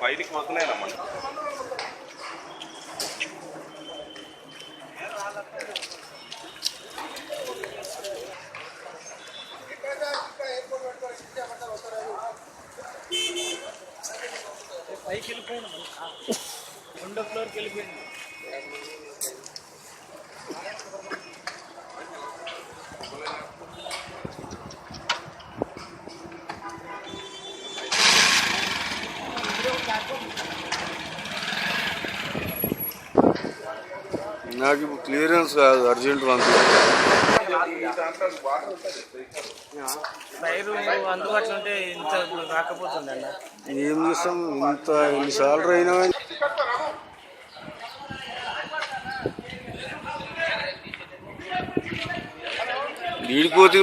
బయటికి మొత్తనే రమ్మని పైకి వెళ్ళిపోయింది, 2వ ఫ్లోర్కి వెళ్ళిపోయింది. నాకు ఇప్పుడు క్లియరెన్స్ కాదు, అర్జెంట్ టైరు అందుబాటులో ఉంటే ఇంత రాకపోతుంది అన్న. ఏం చేస్తాం, ఇంత ఎన్నిసార్లు అయినా వీడిపోతే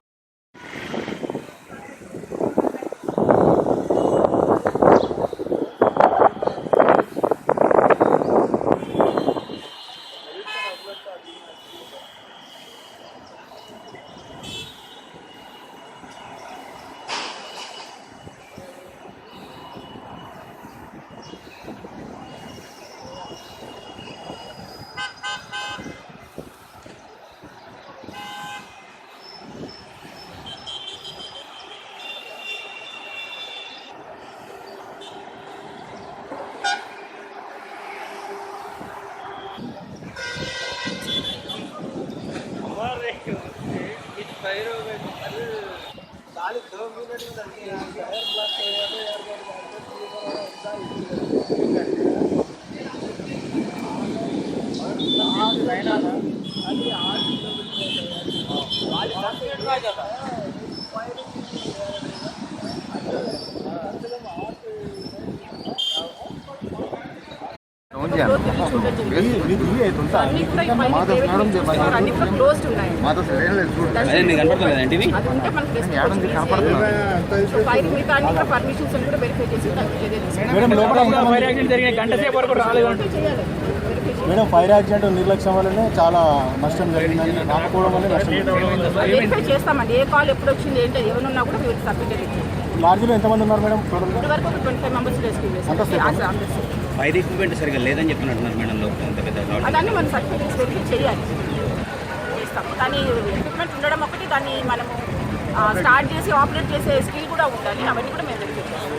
tyre 2 minute tyre blast madam fire accident నిర్లక్ష్యం వల్లనే చాలా నష్టం జరిగిందని రాకపోవడం వల్ల వెరిఫై చేస్తామండి. ఏ కాల్ ఎప్పుడు వచ్చింది ఏంటో ఏమన్నా కూడా మీరు సబ్మిట్ చేయండి. లాడ్జ్లో ఎంతమంది ఉన్నారు మేడం? ఇప్పటివరకు ఒక 25 మెంబర్స్ రెస్క్యూ చేస్తాం. ఫైర్ ఎక్విప్మెంట్ సరిగ్గా లేదని చెప్పినట్టున్నారు మేడం. అదాన్ని మనం సర్టిఫికేట్స్ వెరిఫై చేయాలి, చేస్తాం. కానీ ఎక్విప్మెంట్ ఉండడం ఒకటి, దాన్ని మనము స్టార్ట్ చేసి ఆపరేట్ చేసే స్కిల్ కూడా ఉండాలి. అవన్నీ కూడా మేము వెరిఫై చేస్తాం.